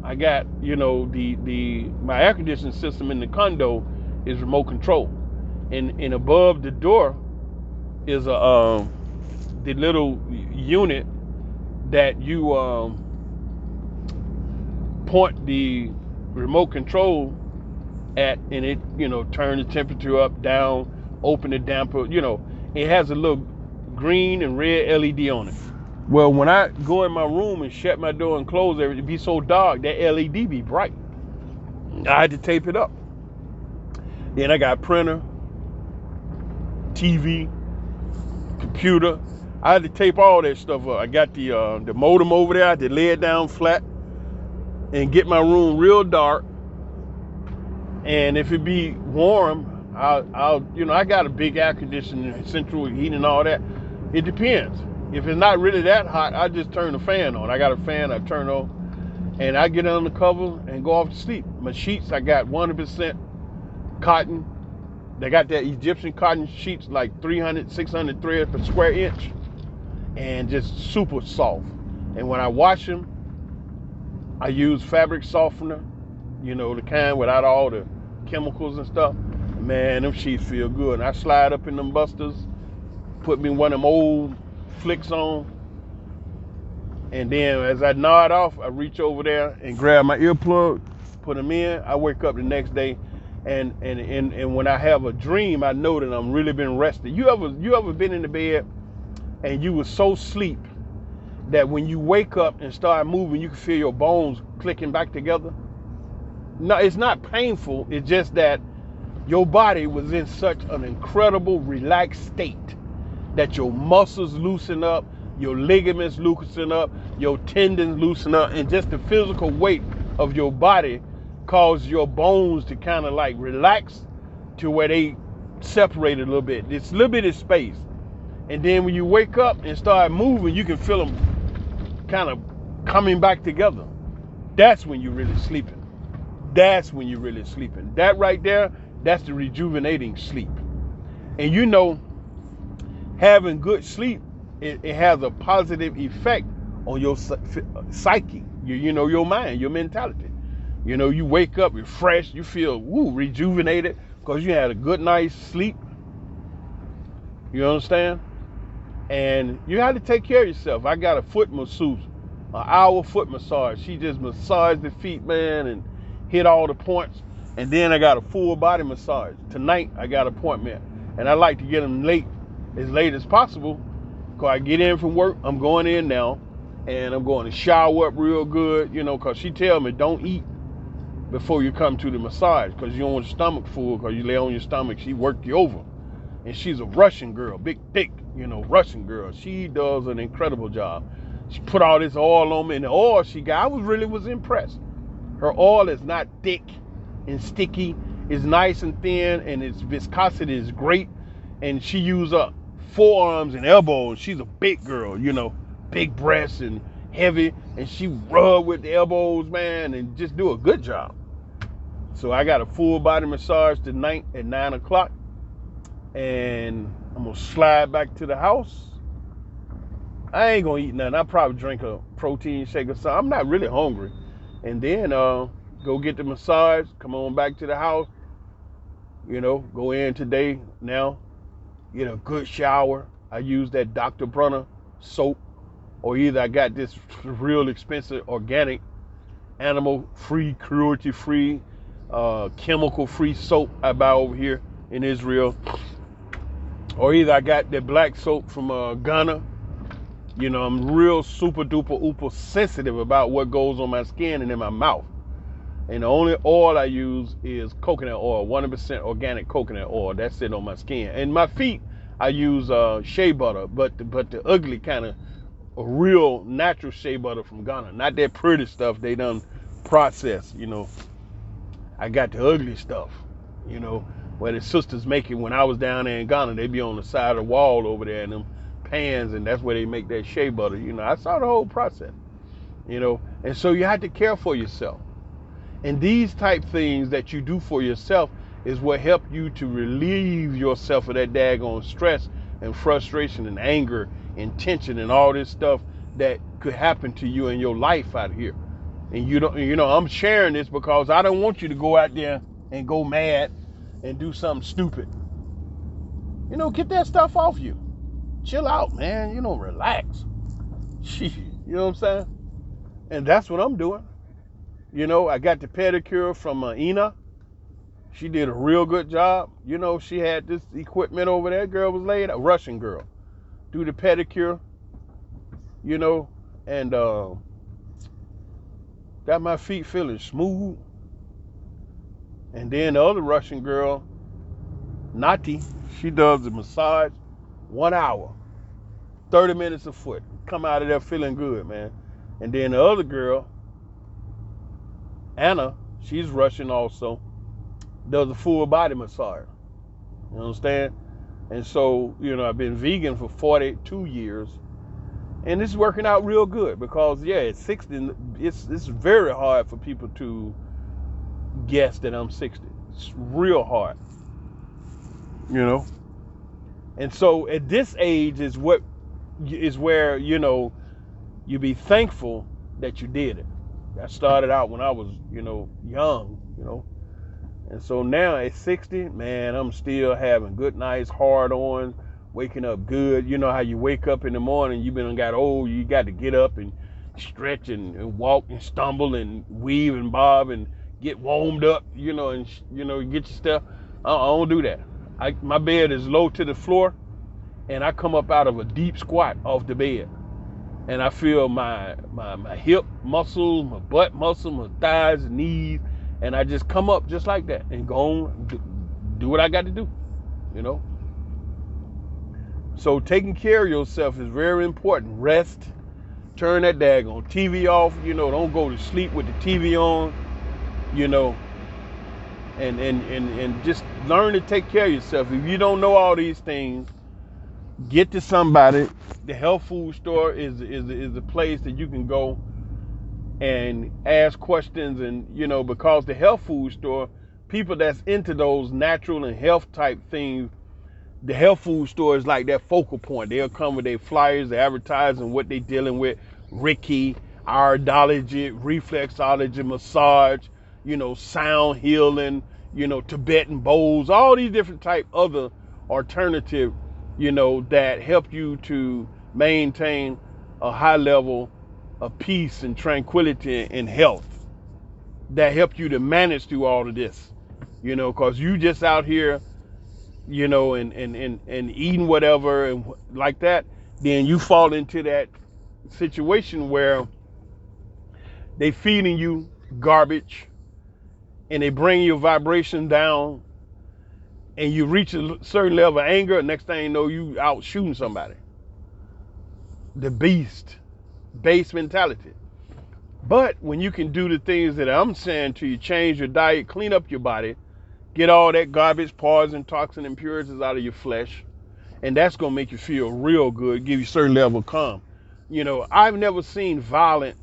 my air conditioning system in the condo is remote control. And above the door is the little unit that you point the remote control at, and it turn the temperature up, down, open the damper. It has a little green and red LED on it. Well, when I go in my room and shut my door and close everything, it be so dark that LED be bright. I had to tape it up. Then I got printer, TV, computer. I had to tape all that stuff up. I got the modem over there. I had to lay it down flat and get my room real dark. And if it be warm, I got a big air conditioning, central heating and all that. It depends. If it's not really that hot, I just turn the fan on. I got a fan I turn on, and I get under the cover and go off to sleep. My sheets, I got 100% cotton. They got that Egyptian cotton sheets, like 300, 600 thread per square inch, and just super soft. And when I wash them, I use fabric softener, the kind without all the chemicals and stuff. Man, them sheets feel good. And I slide up in them busters, put me one of them old flicks on, and then as I nod off, I reach over there and grab my earplug, put them in. I wake up the next day, and when I have a dream, I know that I'm really been rested. You ever been in the bed and you were so asleep that when you wake up and start moving, you can feel your bones clicking back together? No, it's not painful. It's just that your body was in such an incredible relaxed state that your muscles loosen up, your ligaments loosen up, your tendons loosen up, and just the physical weight of your body causes your bones to kind of like relax to where they separate a little bit. It's a little bit of space. And then when you wake up and start moving, you can feel them kind of coming back together. That's when you're really sleeping. That's when you're really sleeping. That right there, that's the rejuvenating sleep. And having good sleep, it has a positive effect on your psyche, your mind, your mentality. You wake up refreshed, you feel rejuvenated because you had a good night's sleep. You understand? And you have to take care of yourself. I got a foot masseuse, an hour foot massage. She just massaged the feet, man, and hit all the points. And then I got a full body massage. Tonight I got an appointment, and I like to get them as late as possible, because I get in from work. I'm going in now, and I'm going to shower up real good, because she tell me don't eat before you come to the massage, because you don't want your stomach full, because you lay on your stomach, she worked you over. And she's a Russian girl, big, thick, Russian girl. She does an incredible job. She put all this oil on me, and the oil she got, I was impressed. Her oil is not thick and sticky. It's nice and thin, and its viscosity is great. And she used up forearms and elbows. She's a big girl, big breasts and heavy. And she rub with the elbows, man, and just do a good job. So I got a full body massage tonight at 9 o'clock. And I'm going to slide back to the house. I ain't going to eat nothing. I'll probably drink a protein shake or something. I'm not really hungry. And then go get the massage, come on back to the house, go in today now, get a good shower. I use that Dr. Bronner soap, or either I got this real expensive organic, animal-free, cruelty-free, chemical-free soap I buy over here in Israel. Or either I got that black soap from Ghana. I'm real super duper uber sensitive about what goes on my skin and in my mouth. And the only oil I use is coconut oil, 100% organic coconut oil. That's it on my skin. And my feet, I use shea butter, but the ugly kind of real natural shea butter from Ghana. Not that pretty stuff they done processed, I got the ugly stuff, where the sisters make it. When I was down there in Ghana, they be on the side of the wall over there in them pans, and that's where they make that shea butter. I saw the whole process, and so you have to care for yourself. And these type things that you do for yourself is what help you to relieve yourself of that daggone stress and frustration and anger and tension and all this stuff that could happen to you in your life out here. And I'm sharing this because I don't want you to go out there and go mad and do something stupid. Get that stuff off you. Chill out, man. Relax. You know what I'm saying? And that's what I'm doing. I got the pedicure from Ina. She did a real good job. She had this equipment over there. Girl was laid out. Russian girl. Do the pedicure, and got my feet feeling smooth. And then the other Russian girl, Nati, she does the massage 1 hour, 30 minutes a foot. Come out of there feeling good, man. And then the other girl, Anna, she's Russian also, does a full body massage. You understand? And so, I've been vegan for 42 years. And it's working out real good because, at 60, it's very hard for people to guess that I'm 60. It's real hard, And so at this age is where, you be thankful that you did it. I started out when I was, young, And so now at 60, man, I'm still having good nights, hard on, waking up good. You know how you wake up in the morning, you got old, you got to get up and stretch and walk and stumble and weave and bob and get warmed up, and get your stuff. I don't do that. My bed is low to the floor, and I come up out of a deep squat off the bed. And I feel my hip muscles, my butt muscles, my thighs, knees, and I just come up just like that and go on, do what I got to do, So taking care of yourself is very important. Rest, turn that daggone TV off, don't go to sleep with the TV on, and just learn to take care of yourself. If you don't know all these things, get to somebody. The health food store is a place that you can go and ask questions, and because the health food store, people that's into those natural and health type things, the health food store is like that focal point. They'll come with their flyers, their advertising, what they dealing with, Reiki, iridology, reflexology, massage, sound healing, Tibetan bowls, all these different type other alternative, that help you to maintain a high level of peace and tranquility and health, that help you to manage through all of this, because you just out here, and eating whatever and like that, then you fall into that situation where they feeding you garbage and they bring your vibration down, and you reach a certain level of anger, next thing you know, you out shooting somebody. The beast, base mentality. But when you can do the things that I'm saying to you, change your diet, clean up your body, get all that garbage, poison, toxin, impurities out of your flesh, and that's gonna make you feel real good, give you a certain level of calm. You know, I've never seen violent,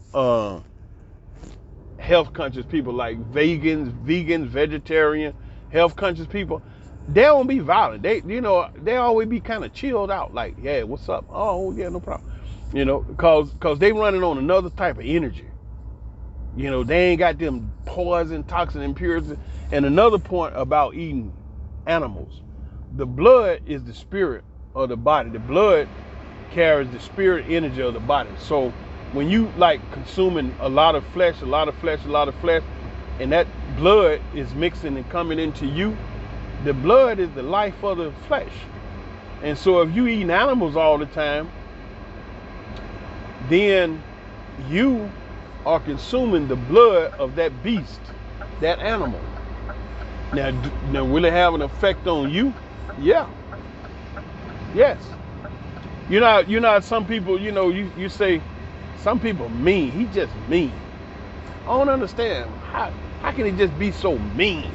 health conscious people like vegans, vegetarian, health conscious people. They don't be violent. They always be kind of chilled out. Like, yeah, what's up? Oh, yeah, no problem. You know, cause they running on another type of energy. You know, they ain't got them poison, toxin, impurities. And another point about eating animals, the blood is the spirit of the body. The blood carries the spirit energy of the body. So when you like consuming a lot of flesh, and that blood is mixing and coming into you, the blood is the life of the flesh. And so if you eating animals all the time, then you are consuming the blood of that beast, that animal. Now will it have an effect on you? Yeah. Yes. You know, some people, you say, some people mean. He just mean. I don't understand. How can he just be so mean?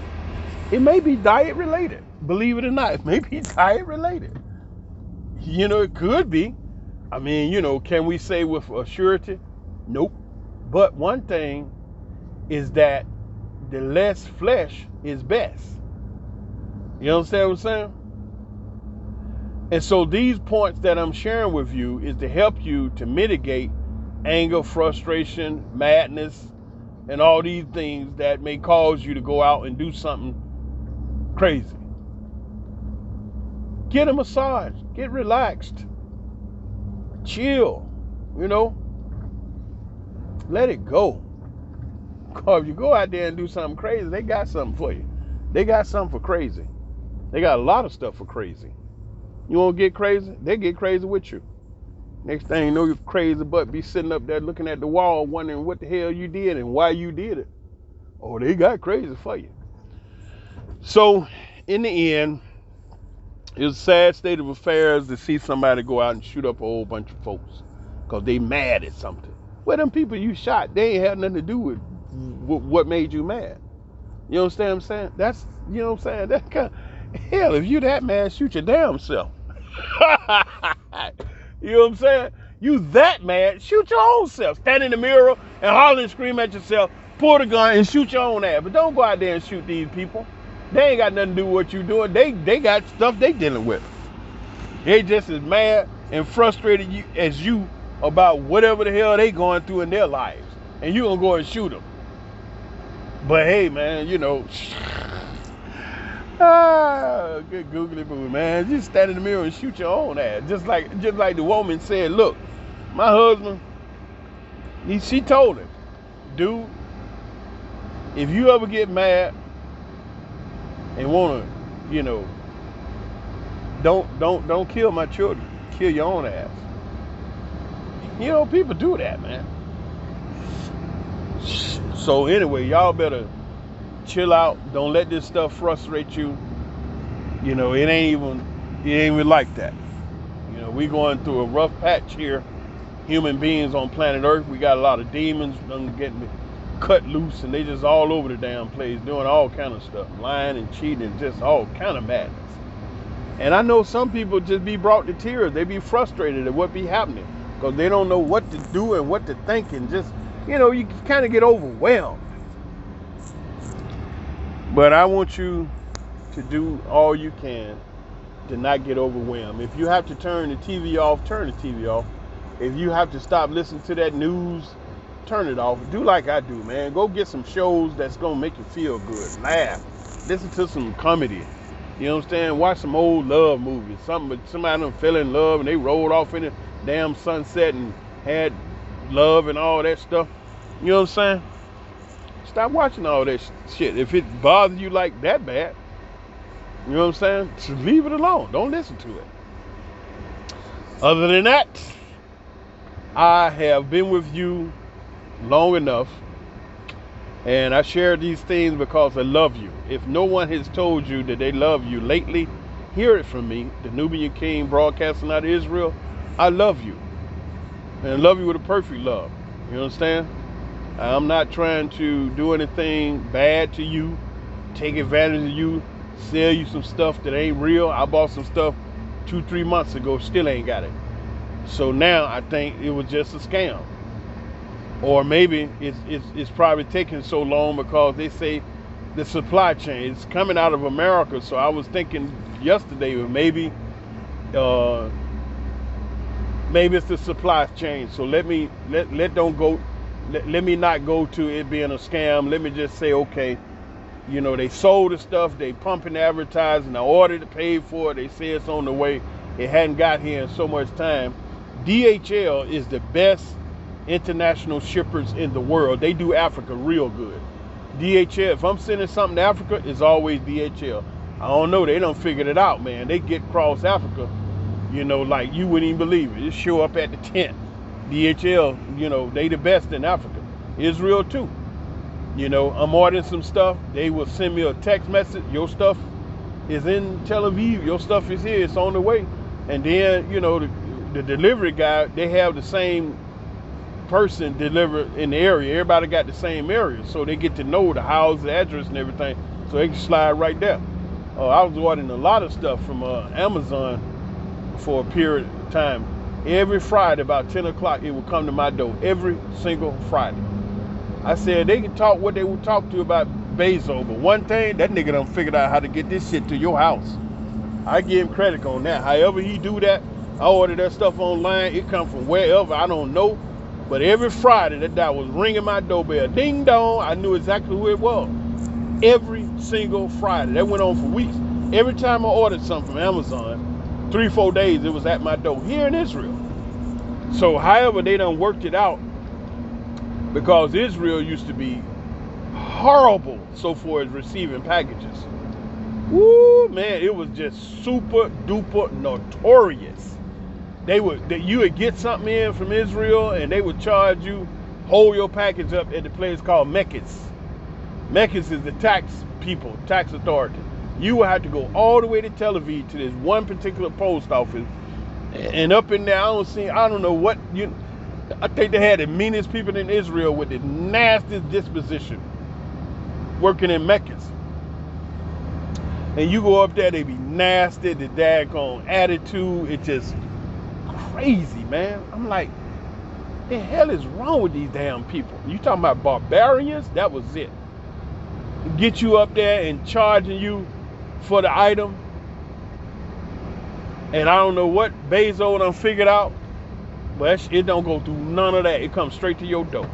It may be diet related. Believe it or not, it may be diet related. You know, it could be. I mean, can we say with a surety? Nope. But one thing is that the less flesh is best. You understand what I'm saying? And so these points that I'm sharing with you is to help you to mitigate anger, frustration, madness, and all these things that may cause you to go out and do something crazy. Get a massage, get relaxed, chill, let it go. Because if you go out there and do something crazy, they got something for you. They got something for crazy. They got a lot of stuff for crazy. You want to get crazy? They get crazy with you. Next thing you know, you're crazy, but be sitting up there looking at the wall, wondering what the hell you did and why you did it. Oh, they got crazy for you. So, in the end, it's a sad state of affairs to see somebody go out and shoot up a whole bunch of folks because they mad at something. Well, them people you shot, they ain't had nothing to do with what made you mad. You understand what I'm saying? That's, you know what I'm saying? That kind of, hell, if you that mad, shoot your damn self. You know what I'm saying? You that mad, shoot your own self. Stand in the mirror and holler and scream at yourself, pull the gun and shoot your own ass. But don't go out there and shoot these people. They ain't got nothing to do with what you doing. They got stuff they dealing with. They just as mad and frustrated as you about whatever the hell they going through in their lives. And you gonna go and shoot them. But hey, man, good googly boo, man. Just stand in the mirror and shoot your own ass. Just like the woman said, look, my husband, she told him, dude, if you ever get mad and wanna, don't kill my children. Kill your own ass. People do that, man. So anyway, y'all better chill out. Don't let this stuff frustrate you. It ain't even like that. We going through a rough patch here. Human beings on planet Earth. We got a lot of demons getting cut loose, and they just all over the damn place doing all kind of stuff, lying and cheating, just all kind of madness. And I know some people just be brought to tears. They be frustrated at what be happening because they don't know what to do and what to think, and just you kind of get overwhelmed. But I want you to do all you can to not get overwhelmed. If you have to turn the TV off, turn the TV off. If you have to stop listening to that news, turn it off. Do like I do, man. Go get some shows that's going to make you feel good. Laugh. Listen to some comedy. You know what I'm saying? Watch some old love movies. Somebody done fell in love and they rolled off in the damn sunset and had love and all that stuff. You know what I'm saying? Stop watching all that shit. If it bothers you like that bad, you know what I'm saying? Just leave it alone. Don't listen to it. Other than that, I have been with you long enough And I share these things because I love you. If no one has told you that they love you lately, hear it from me, the Nubian King broadcasting out of Israel. I love you. And I love you with a perfect love. You understand? I'm not trying to do anything bad to you, take advantage of you, sell you some stuff that ain't real. I bought some stuff 2-3 months ago, still ain't got it. So now I think it was just a scam. Or maybe it's probably taking so long because they say the supply chain is coming out of America. So I was thinking yesterday, maybe it's the supply chain. So let me not go to it being a scam. Let me just say, okay, you know, they sold the stuff, they pumping advertising, I ordered it, paid for it, they say it's on the way. It hadn't got here in so much time. DHL is the best international shippers in the world. They do Africa real good. DHL, if I'm sending something to Africa, it's always DHL. I don't know, they done figured it out, man. They get across Africa, you know, like you wouldn't even believe it. It show up at the tent. DHL, you know, they the best in Africa. Israel too. You know, I'm ordering some stuff. They will send me a text message. Your stuff is in Tel Aviv. Your stuff is here. It's on the way. And then, you know, the delivery guy, they have the same person deliver in the area. Everybody got the same area. So they get to know the house, the address and everything. So they can slide right there. I was ordering a lot of stuff from Amazon for a period of time. Every Friday about 10 o'clock, it would come to my door. Every single Friday. I said they can talk what they would talk to about Bezos, but one thing, that nigga done figured out how to get this shit to your house. I give him credit on that. However he do that, I order that stuff online. It come from wherever, I don't know. But every Friday, that guy was ringing my doorbell. Ding dong, I knew exactly who it was. Every single Friday. That went on for weeks. Every time I ordered something from Amazon, 3-4 days, it was at my door here in Israel. So however they done worked it out, because Israel used to be horrible so far as receiving packages. Woo, man, it was just super duper notorious. You would get something in from Israel and they would charge you, hold your package up at the place called Mekis. Mekis is the tax authority. You would have to go all the way to Tel Aviv to this one particular post office. And up in there, I don't know what, I think they had the meanest people in Israel with the nastiest disposition working in Mekis. And you go up there, they be nasty, the daggone attitude, it's just crazy, man. I'm like, the hell is wrong with these damn people? You talking about barbarians? That was it. Get you up there and charging you for the item. And I don't know what Bezos done figured out, but it don't go through none of that. It comes straight to your door.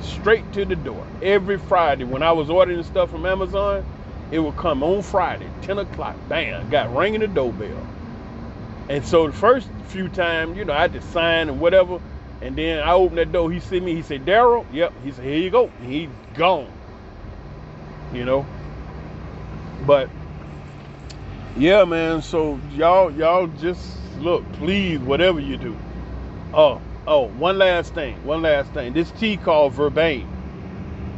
Straight to the door. Every Friday, when I was ordering stuff from Amazon, it would come on Friday, 10 o'clock. Bam, got ringing the doorbell. And so the first few times, I had to sign and whatever. And then I opened that door. He see me. He said, "Daryl." Yep. He said, "Here you go." And he gone. But yeah, man. So y'all just look, please, whatever you do. Oh, one last thing. This tea called Verbane.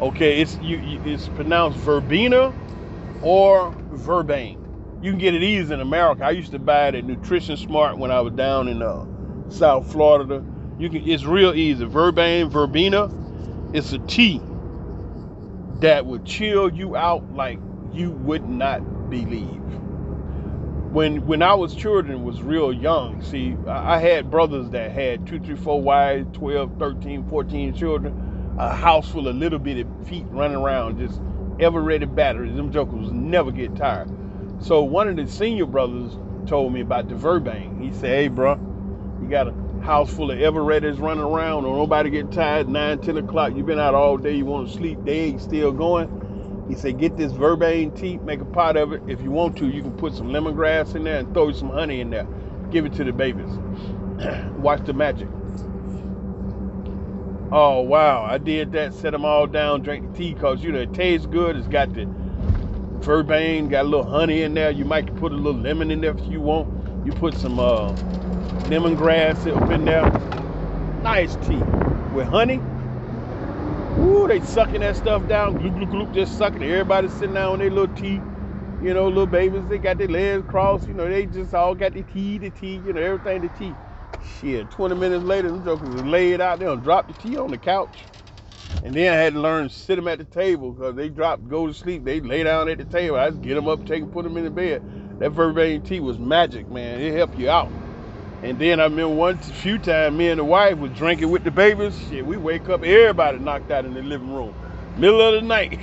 Okay, it's pronounced Verbena or Verbane. You can get it easy in America. I used to buy it at Nutrition Smart when I was down in South Florida. It's real easy. Verbane, Verbena. It's a tea that would chill you out like you would not believe. When I was children, was real young. See, I had brothers that had 2, 3, 4 wives, 12, 13, 14 children, a house full of little bitty feet running around, just ever-ready batteries. Them jokers never get tired. So one of the senior brothers told me about the Verbane. He said, "Hey, bro, you got a house full of ever-readies running around, don't nobody get tired, 9, 10 o'clock, you've been out all day, you want to sleep, they ain't still going." He said, "Get this Verbane tea, make a pot of it. If you want to, you can put some lemongrass in there and throw some honey in there. Give it to the babies. Watch the magic." Oh, wow. I did that, set them all down, drank the tea, because, it tastes good. It's got the Verbane, got a little honey in there. You might put a little lemon in there if you want. You put some lemongrass up in there. Nice tea with honey. Ooh, they sucking that stuff down, gloop, gloop, gloop, just sucking it. Everybody sitting down on their little tea. Little babies, they got their legs crossed. They just all got the tea, everything the tea. Shit, 20 minutes later, them jokers was laid out there and dropped the tea on the couch. And then I had to learn to sit them at the table because they go to sleep. They lay down at the table. I just get them up, put them in the bed. That Verbane tea was magic, man. It helped you out. And then I remember few times, me and the wife was drinking with the babies. Shit, we wake up, everybody knocked out in the living room. Middle of the night.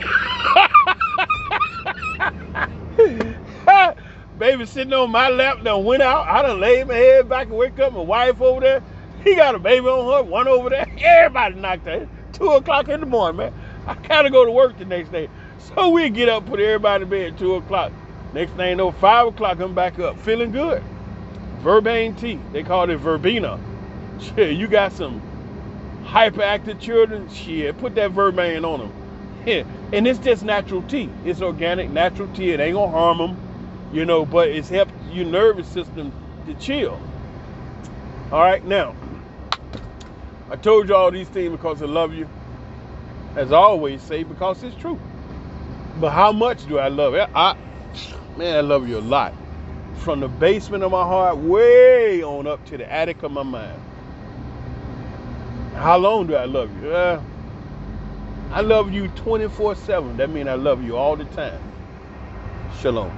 Baby sitting on my lap, done went out. I done laid my head back and wake up. My wife over there. He got a baby on her, one over there. Everybody knocked out. 2 o'clock in the morning, man. I gotta go to work the next day. So we get up, put everybody in bed at 2 o'clock. Next thing you know, 5 o'clock, I'm back up, feeling good. Verbane tea. They call it verbena. Shit, you got some hyperactive children? Shit, put that verbane on them. Yeah. And it's just natural tea. It's organic, natural tea. It ain't gonna harm them, but it's helped your nervous system to chill. All right, now, I told you all these things because I love you. As I always say, because it's true. But how much do I love it? Man, I love you a lot. From the basement of my heart, way on up to the attic of my mind. How long do I love you? I love you 24/7. That means I love you all the time. Shalom.